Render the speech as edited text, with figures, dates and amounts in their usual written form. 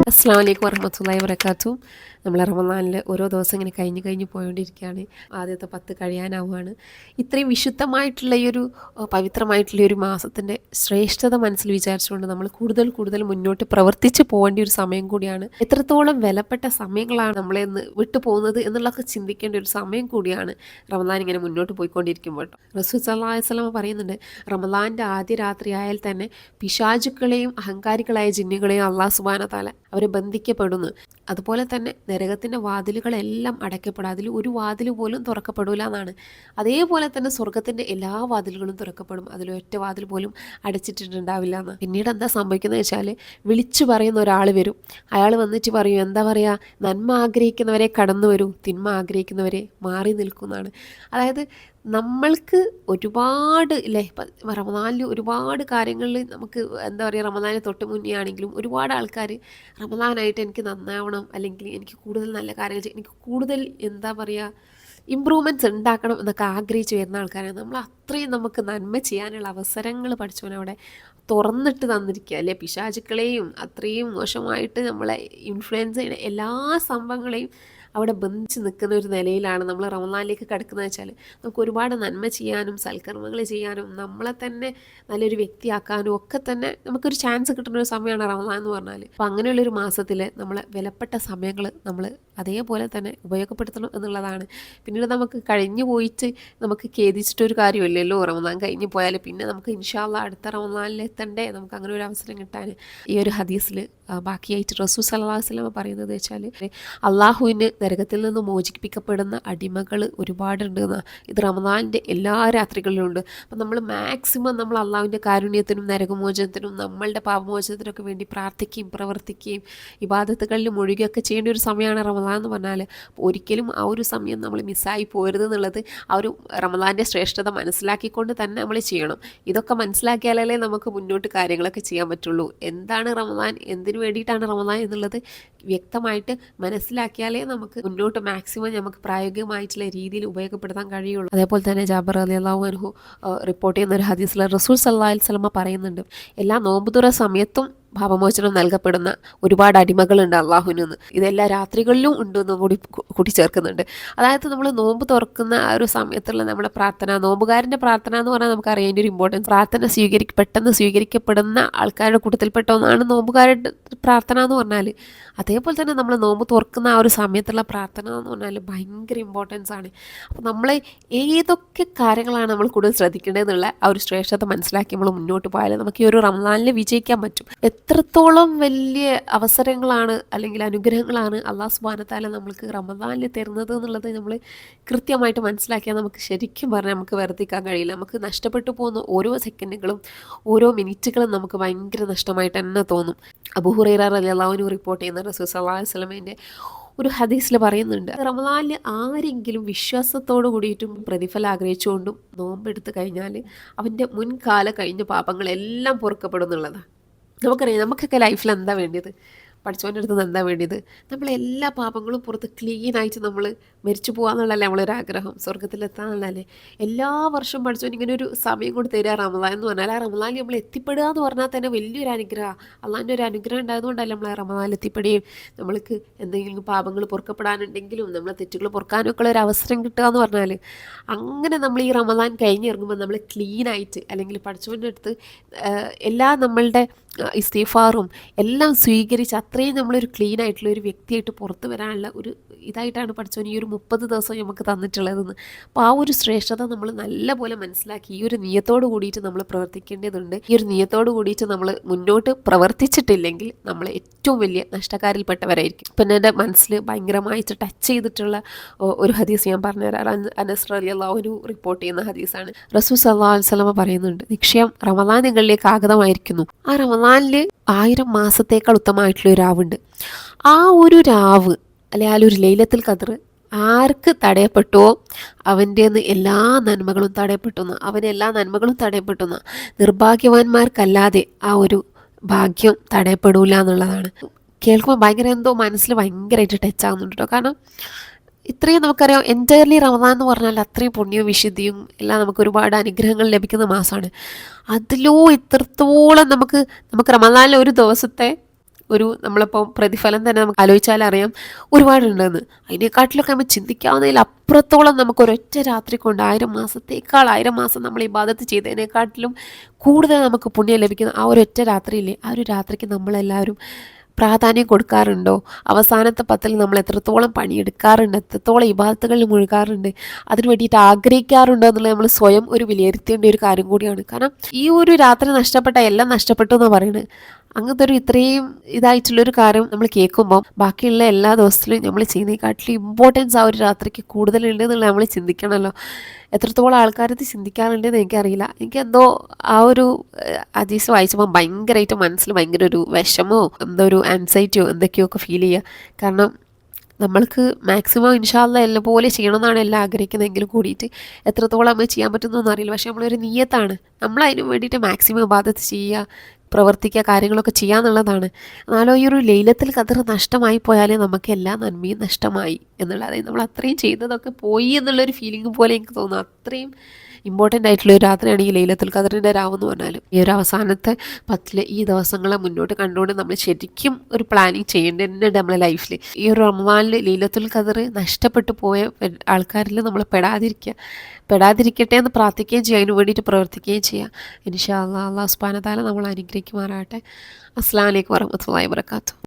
അസ്സലാമു അലൈക്കും വറഹ്മത്തുള്ളാഹി വബറകാതുഹു. നമ്മൾ റമദാനിൽ ഓരോ ദിവസം ഇങ്ങനെ കഴിഞ്ഞ് പോയിക്കൊണ്ടിരിക്കുകയാണ്. ആദ്യത്തെ 10 കഴിയാനാവുകയാണ്. ഇത്രയും വിശുദ്ധമായിട്ടുള്ള ഈ ഒരു പവിത്രമായിട്ടുള്ള ഒരു മാസത്തിൻ്റെ ശ്രേഷ്ഠത മനസ്സിൽ വിചാരിച്ചുകൊണ്ട് നമ്മൾ കൂടുതൽ മുന്നോട്ട് പ്രവർത്തിച്ച് പോകേണ്ട ഒരു സമയം കൂടിയാണ്. എത്രത്തോളം വിലപ്പെട്ട സമയങ്ങളാണ് നമ്മളെ ഇന്ന് വിട്ടു പോകുന്നത് എന്നുള്ളതൊക്കെ ചിന്തിക്കേണ്ട ഒരു സമയം കൂടിയാണ് റമദാൻ ഇങ്ങനെ മുന്നോട്ട് പോയിക്കൊണ്ടിരിക്കുമ്പോൾ. റസൂൽ സല്ലല്ലാഹു അലൈഹി വസല്ലം പറയുന്നുണ്ട്, റമദാൻ്റെ ആദ്യ രാത്രിയായാൽ തന്നെ പിശാചുക്കളെയും അഹങ്കാരികളായ ജിന്നുകളെയും അള്ളാഹു സുബ്ഹാനഹു വ തആല അവരെ ബന്ധിക്കപ്പെടുന്നു. അതുപോലെ തന്നെ നരകത്തിൻ്റെ വാതിലുകളെല്ലാം അടയ്ക്കപ്പെടും, അതിൽ ഒരു വാതിൽ പോലും തുറക്കപ്പെടില്ല എന്നാണ്. അതേപോലെ തന്നെ സ്വർഗത്തിൻ്റെ എല്ലാ വാതിലുകളും തുറക്കപ്പെടും, അതിലൊറ്റ വാതിൽ പോലും അടച്ചിട്ടുണ്ടാവില്ല എന്ന്. പിന്നീട് എന്താ സംഭവിക്കുന്നത് വെച്ചാൽ, വിളിച്ചു പറയുന്ന ഒരാൾ വരും. അയാൾ വന്നിട്ട് പറയും, എന്താ പറയുക, നന്മ ആഗ്രഹിക്കുന്നവരെ കടന്നു വരൂ, തിന്മ ആഗ്രഹിക്കുന്നവരെ മാറി നിൽക്കുന്നതാണ്. അതായത് നമ്മൾക്ക് ഒരുപാട് ഇല്ലേ, റമദാനിൽ ഒരുപാട് കാര്യങ്ങളിൽ നമുക്ക് എന്താ പറയുക, റമദാനിന് തൊട്ട് മുന്നേ ആണെങ്കിലും ഒരുപാട് ആൾക്കാർ റമദാനായിട്ട് എനിക്ക് നന്നാവണം, അല്ലെങ്കിൽ എനിക്ക് കൂടുതൽ നല്ല കാര്യങ്ങൾ ചെയ്യണം, എനിക്ക് കൂടുതൽ എന്താ പറയുക ഇമ്പ്രൂവ്മെൻറ്റ്സ് ഉണ്ടാക്കണം എന്നൊക്കെ ആഗ്രഹിച്ച് വരുന്ന ആൾക്കാരാണ്. നമ്മൾ അത്രയും നമുക്ക് നന്മ ചെയ്യാനുള്ള അവസരങ്ങൾ പഠിച്ചവനവിടെ തുറന്നിട്ട് തന്നിരിക്കുക അല്ലേ. പിശാചുക്കളെയും അത്രയും മോശമായിട്ട് നമ്മളെ ഇൻഫ്ലുവൻസ് ചെയ്യുന്ന എല്ലാ സംഭവങ്ങളെയും അവിടെ ബന്ധിച്ച് നിൽക്കുന്ന ഒരു നിലയിലാണ് നമ്മൾ റമദാനിലേക്ക് കിടക്കുന്നത് വെച്ചാൽ, നമുക്ക് ഒരുപാട് നന്മ ചെയ്യാനും സൽക്കർമ്മങ്ങൾ ചെയ്യാനും നമ്മളെ തന്നെ നല്ലൊരു വ്യക്തിയാക്കാനും ഒക്കെ തന്നെ നമുക്കൊരു ചാൻസ് കിട്ടുന്ന ഒരു സമയമാണ് റമദാൻ എന്ന് പറഞ്ഞാൽ. അപ്പോൾ അങ്ങനെയുള്ളൊരു മാസത്തിൽ നമ്മളെ വിലപ്പെട്ട സമയങ്ങൾ നമ്മൾ അതേപോലെ തന്നെ ഉപയോഗപ്പെടുത്തണം എന്നുള്ളതാണ്. പിന്നീട് നമുക്ക് കഴിഞ്ഞു പോയിട്ട് നമുക്ക് ഖേദിച്ചിട്ടൊരു കാര്യമില്ലല്ലോ, റമദാൻ കഴിഞ്ഞ് പോയാൽ പിന്നെ നമുക്ക് ഇൻഷാ അല്ലാഹ് അടുത്ത റമദാനിൽ എത്തണ്ടേ, നമുക്ക് അങ്ങനെ ഒരു അവസരം കിട്ടാൻ. ഈ ഒരു ഹദീസിൽ ബാക്കിയായിട്ട് റസൂൽ സല്ലല്ലാഹു അലൈഹി വസല്ലം പറയുന്നത് വെച്ചാൽ, അള്ളാഹുവിന് നരകത്തിൽ നിന്ന് മോചിപ്പിക്കപ്പെടുന്ന അടിമകൾ ഒരുപാടുണ്ട് എന്നാണ്. ഇത് റമദാനിൻ്റെ എല്ലാ രാത്രികളിലും ഉണ്ട്. അപ്പം നമ്മൾ മാക്സിമം നമ്മൾ അള്ളാഹുവിൻ്റെ കാരുണ്യത്തിനും നരകമോചനത്തിനും നമ്മളുടെ പാപമോചനത്തിനൊക്കെ വേണ്ടി പ്രാർത്ഥിക്കുകയും പ്രവർത്തിക്കുകയും ഇബാദത്തുകളിൽ മുഴുകുകയൊക്കെ ചെയ്യേണ്ട ഒരു സമയമാണ് റമദാൻ എന്ന് പറഞ്ഞാൽ. ഒരിക്കലും ആ ഒരു സമയം നമ്മൾ മിസ്സായി പോരുത് എന്നുള്ളത് ആ ഒരു റമദാൻ്റെ ശ്രേഷ്ഠത മനസ്സിലാക്കിക്കൊണ്ട് തന്നെ നമ്മൾ ചെയ്യണം. ഇതൊക്കെ മനസ്സിലാക്കിയാലേ നമുക്ക് മുന്നോട്ട് കാര്യങ്ങളൊക്കെ ചെയ്യാൻ പറ്റുള്ളൂ. എന്താണ് റമദാൻ, എന്തിനു വേണ്ടിയിട്ടാണ് റമദാൻ എന്നുള്ളത് വ്യക്തമായിട്ട് മനസ്സിലാക്കിയാലേ നമുക്ക് മുന്നോട്ട് മാക്സിമം നമുക്ക് പ്രായോഗികമായിട്ടുള്ള രീതിയിൽ ഉപയോഗപ്പെടുത്താൻ കഴിയുള്ളൂ. അതേപോലെ തന്നെ ജാബിർ റളിയല്ലാഹു അൻഹു റിപ്പോർട്ട് ചെയ്യുന്ന ഒരു ഹദീസിൽ റസൂൽ സല്ലല്ലാഹു അലൈഹി വസല്ലം പറയുന്നുണ്ട്, എല്ലാ നോമ്പുതുറ സമയത്തും പാപമോചനം നൽകപ്പെടുന്ന ഒരുപാട് അടിമകളുണ്ട് അള്ളാഹുവിന്. ഇതെല്ലാ രാത്രികളിലും ഉണ്ടെന്ന് കൂട്ടിച്ചേർക്കുന്നുണ്ട്. അതായത് നമ്മൾ നോമ്പ് തുറക്കുന്ന ആ ഒരു സമയത്തുള്ള നമ്മുടെ പ്രാർത്ഥന, നോമ്പുകാരൻ്റെ പ്രാർത്ഥന എന്ന് പറഞ്ഞാൽ നമുക്ക് അറിയേണ്ട ഒരു ഇമ്പോർട്ടൻസ്. പ്രാർത്ഥന പെട്ടെന്ന് സ്വീകരിക്കപ്പെടുന്ന ആൾക്കാരുടെ കൂട്ടത്തിൽപ്പെട്ട ഒന്നാണ് നോമ്പുകാരുടെ പ്രാർത്ഥന എന്ന് പറഞ്ഞാൽ. അതേപോലെ തന്നെ നമ്മൾ നോമ്പ് തുറക്കുന്ന ആ ഒരു സമയത്തുള്ള പ്രാർത്ഥന എന്ന് പറഞ്ഞാൽ ഭയങ്കര ഇമ്പോർട്ടൻസ് ആണ്. അപ്പോൾ നമ്മൾ ഏതൊക്കെ കാര്യങ്ങളാണ് നമ്മൾ കൂടുതൽ ശ്രദ്ധിക്കേണ്ടതെന്നുള്ള ആ ഒരു ശ്രേഷ്ഠത മനസ്സിലാക്കി നമ്മൾ മുന്നോട്ട് പോയാൽ നമുക്ക് ഈ ഒരു റമദാനിൽ വിജയിക്കാൻ പറ്റും. എത്രത്തോളം വലിയ അവസരങ്ങളാണ് അല്ലെങ്കിൽ അനുഗ്രഹങ്ങളാണ് അല്ലാഹു സുബ്ഹാനഹു വ തആല നമ്മൾക്ക് റമദാനിൽ തരുന്നത് എന്നുള്ളത് നമ്മൾ കൃത്യമായിട്ട് മനസ്സിലാക്കിയാൽ നമുക്ക് ശരിക്കും പറഞ്ഞാൽ നമുക്ക് വെറുതെക്കാൻ കഴിയില്ല. നമുക്ക് നഷ്ടപ്പെട്ടു പോകുന്ന ഓരോ സെക്കൻഡുകളും ഓരോ മിനിറ്റുകളും നമുക്ക് ഭയങ്കര നഷ്ടമായിട്ട് തന്നെ തോന്നും. അബൂ ഹുറൈറ റളിയല്ലാഹു അൻഹു റിപ്പോർട്ട് ചെയ്യുന്ന റസൂൽ സല്ലല്ലാഹു അലൈഹി വസല്ലമയുടെ ഒരു ഹദീസിൽ പറയുന്നുണ്ട്, റമദാനിൽ ആരെങ്കിലും വിശ്വാസത്തോടു കൂടിയിട്ടും പ്രതിഫലം ആഗ്രഹിച്ചുകൊണ്ടും നോമ്പെടുത്ത് കഴിഞ്ഞാൽ അവൻ്റെ മുൻകാല കഴിഞ്ഞ പാപങ്ങളെല്ലാം പൊറുക്കപ്പെടും എന്നുള്ളതാണ്. നമുക്കറിയാം, നമുക്കൊക്കെ ലൈഫിൽ എന്താ വേണ്ടിയത്, പഠിച്ചവൻ്റെ അടുത്ത് നിന്ന് എന്താ വേണ്ടിയത്, നമ്മളെല്ലാ പാപങ്ങളും പുറത്ത് ക്ലീനായിട്ട് നമ്മൾ മരിച്ചു പോകാന്നുള്ളതല്ലേ നമ്മളൊരാഗ്രഹം, സ്വർഗത്തിലെത്താന്നുള്ളതല്ലേ. എല്ലാ വർഷവും പഠിച്ചവൻ ഇങ്ങനെ ഒരു സമയം കൊണ്ട് തരിക റമദാൻ എന്ന് പറഞ്ഞാൽ, ആ റമദാനിൽ നമ്മൾ എത്തിപ്പെടുക എന്ന് പറഞ്ഞാൽ തന്നെ വലിയൊരു അനുഗ്രഹം. അള്ളാഹിൻ്റെ ഒരു അനുഗ്രഹം ഉണ്ടായതുകൊണ്ടല്ലേ നമ്മൾ ആ റമദാനിൽ എത്തിപ്പെടുകയും നമ്മൾക്ക് എന്തെങ്കിലും പാപങ്ങൾ പൊറുക്കപ്പെടാനുണ്ടെങ്കിലും നമ്മളെ തെറ്റുകൾ പൊറുക്കാനൊക്കെ ഒരു അവസരം കിട്ടുക എന്ന് പറഞ്ഞാൽ, അങ്ങനെ നമ്മൾ ഈ റമദാൻ കഴിഞ്ഞിറങ്ങുമ്പോൾ നമ്മൾ ക്ലീനായിട്ട് അല്ലെങ്കിൽ പഠിച്ചവൻ്റെ അടുത്ത് എല്ലാ നമ്മളുടെ ഇസ്തിഗ്ഫാറും എല്ലാം സ്വീകരിച്ച് അത്രയും നമ്മളൊരു ക്ലീൻ ആയിട്ടുള്ള ഒരു വ്യക്തിയായിട്ട് പുറത്ത് വരാനുള്ള ഒരു ഇതായിട്ടാണ് പഠിച്ചവൻ ഈ ഒരു 30 ദിവസം നമുക്ക് തന്നിട്ടുള്ളതെന്ന്. അപ്പോൾ ആ ഒരു ശ്രേഷ്ഠത നമ്മൾ നല്ലപോലെ മനസ്സിലാക്കി ഈ ഒരു നിയത്തോട് കൂടിയിട്ട് നമ്മൾ പ്രവർത്തിക്കേണ്ടതുണ്ട്. ഈ ഒരു നിയത്തോട് കൂടിയിട്ട് നമ്മൾ മുന്നോട്ട് പ്രവർത്തിച്ചിട്ടില്ലെങ്കിൽ നമ്മൾ ഏറ്റവും വലിയ നഷ്ടക്കാരിൽപ്പെട്ടവരായിരിക്കും. പിന്നെ എൻ്റെ മനസ്സിൽ ഭയങ്കരമായിട്ട് ടച്ച് ചെയ്തിട്ടുള്ള ഒരു ഹദീസ് ഞാൻ പറഞ്ഞുതരാം. അനസ് റളിയല്ലാഹു അൻഹു റിപ്പോർട്ട് ചെയ്യുന്ന ഹദീസാണ്. റസൂൽ സല്ലല്ലാഹു അലൈഹി വസല്ലം പറയുന്നുണ്ട്, നിശ്ചയം റമദാൻ നിങ്ങളിലേക്ക് ആഗതമായിരിക്കുന്നു. ആ റമദാനിൽ 1000 മാസത്തേക്കാൾ ഉത്തമമായിട്ടുള്ള ഒരു രാവുണ്ട്. ആ ഒരു രാവ് അല്ലെ ആ ഒരു ലൈലത്തുൽ ഖദ്ർ ആർക്ക് തടയപ്പെട്ടുവോ അവൻ്റെ എല്ലാ നന്മകളും തടയപ്പെട്ടു, അവന് എല്ലാ നന്മകളും തടയപ്പെട്ടു. നിർഭാഗ്യവാന്മാർക്കല്ലാതെ ആ ഒരു ഭാഗ്യം തടയപ്പെടൂല എന്നുള്ളതാണ്. കേൾക്കുമ്പോൾ ഭയങ്കര എന്തോ മനസ്സിൽ ഭയങ്കരമായിട്ട് ടച്ച് ആകുന്നുണ്ട് കേട്ടോ. കാരണം ഇത്രയും നമുക്കറിയാം എൻറ്റയർലി റമദാൻ എന്ന് പറഞ്ഞാൽ അത്രയും പുണ്യവും വിശുദ്ധിയും എല്ലാം നമുക്ക് ഒരുപാട് അനുഗ്രഹങ്ങൾ ലഭിക്കുന്ന മാസമാണ്. അതിലോ ഇത്രത്തോളം നമുക്ക് റമദാനിലെ ഒരു ദിവസത്തെ നമ്മളിപ്പോൾ പ്രതിഫലം തന്നെ നമുക്ക് ആലോചിച്ചാലറിയാം ഒരുപാടുണ്ടെന്ന്. അതിനെക്കാട്ടിലൊക്കെ നമ്മൾ ചിന്തിക്കാവുന്നതിൽ അപ്പുറത്തോളം നമുക്ക് ഒരൊറ്റ രാത്രി കൊണ്ട് 1000 മാസത്തേക്കാൾ 1000 മാസം നമ്മൾ ഇബാദത്ത് ചെയ്തതിനെക്കാട്ടിലും കൂടുതൽ നമുക്ക് പുണ്യം ലഭിക്കുന്ന ആ ഒരൊറ്റ രാത്രിയില്ലേ, ആ ഒരു രാത്രിക്ക് നമ്മളെല്ലാവരും പ്രാധാന്യം കൊടുക്കാറുണ്ടോ? അവസാനത്തെ 10ൽ നമ്മൾ എത്രത്തോളം പണിയെടുക്കാറുണ്ട്, എത്രത്തോളം ഇബാദത്തുകളിൽ മുഴുകാറുണ്ട്, അതിന് വേണ്ടിയിട്ട് ആഗ്രഹിക്കാറുണ്ടോ എന്നുള്ളത് നമ്മൾ സ്വയം ഒരു വിലയിരുത്തേണ്ട ഒരു കാര്യം കൂടിയാണ്. കാരണം ഈ ഒരു രാത്രി നഷ്ടപ്പെട്ട എല്ലാം നഷ്ടപ്പെട്ടു എന്നാണ് പറയുന്നത്. അങ്ങനത്തെ ഇത്രയും ഇതായിട്ടുള്ളൊരു കാര്യം നമ്മൾ കേൾക്കുമ്പോൾ ബാക്കിയുള്ള എല്ലാ ദിവസത്തിലും നമ്മൾ ചെയ്യുന്നതിനെക്കാട്ടിലും ഇമ്പോർട്ടൻസ് ആ ഒരു രാത്രിക്ക് കൂടുതലുണ്ട് എന്നുള്ളത് നമ്മൾ ചിന്തിക്കണമല്ലോ. എത്രത്തോളം ആൾക്കാരത് ചിന്തിക്കാറുണ്ടെന്ന് എനിക്കറിയില്ല. എനിക്കെന്തോ ആ ഒരു ഹദീസ് വായിച്ചപ്പോൾ ഭയങ്കരമായിട്ട് മനസ്സിൽ ഭയങ്കര ഒരു വിഷമോ എന്തോ ഒരു ആൻസൈറ്റിയോ എന്തൊക്കെയോ ഒക്കെ ഫീൽ ചെയ്യുക. കാരണം നമ്മൾക്ക് മാക്സിമം ഇൻഷാ അല്ലാഹ് എല്ലാം പോലെ ചെയ്യണമെന്നാണ് എല്ലാം ആഗ്രഹിക്കുന്നതെങ്കിലും കൂടിയിട്ട് എത്രത്തോളം നമ്മൾ ചെയ്യാൻ പറ്റുന്നൊന്നും അറിയില്ല. പക്ഷേ നമ്മളൊരു നിയ്യത്താണ്, നമ്മൾ അതിന് വേണ്ടിയിട്ട് മാക്സിമം ഇബാദത്ത് ചെയ്യുക, പ്രവർത്തിക്കുക, കാര്യങ്ങളൊക്കെ ചെയ്യാന്നുള്ളതാണ്. എന്നാലോ ഈ ഒരു ലൈലത്തുൽ ഖദർ നഷ്ടമായി പോയാലേ നമുക്ക് എല്ലാ നന്മയും നഷ്ടമായി എന്നുള്ള, അതായത് നമ്മൾ അത്രയും ചെയ്തതൊക്കെ പോയി എന്നുള്ളൊരു ഫീലിംഗ് പോലെ എനിക്ക് തോന്നുന്നു. അത്രയും ഇമ്പോർട്ടൻ്റ് ആയിട്ടുള്ള ഒരു രാത്രിയാണ് ഈ ലൈലത്തുൽ ഖദറിൻ്റെ രാവെന്ന് പറഞ്ഞാലും. ഈ ഒരു അവസാനത്തെ 10 ഈ ദിവസങ്ങളെ മുന്നോട്ട് കണ്ടുകൊണ്ട് നമ്മൾ ശരിക്കും ഒരു പ്ലാനിങ് ചെയ്യേണ്ടതുണ്ട് നമ്മുടെ ലൈഫിൽ. ഈ ഒരു റമദാനിൽ ലൈലത്തുൽ ഖദർ നഷ്ടപ്പെട്ടു പോയ ആൾക്കാരിൽ നമ്മൾ പെടാതിരിക്കട്ടെ എന്ന് പ്രാർത്ഥിക്കുകയും ചെയ്യുക, അതിന് വേണ്ടിയിട്ട് പ്രവർത്തിക്കുകയും ചെയ്യുക. ഇൻഷാ അല്ലാഹ്, അല്ലാഹു സുബ്ഹാനഹു വ തആല നമ്മൾ അനുഗ്രഹിക്കുമാറാകട്ടെ. അസ്സലാമു അലൈക്കും വറഹ്മത്തുള്ളാഹി വബറകാതുഹു.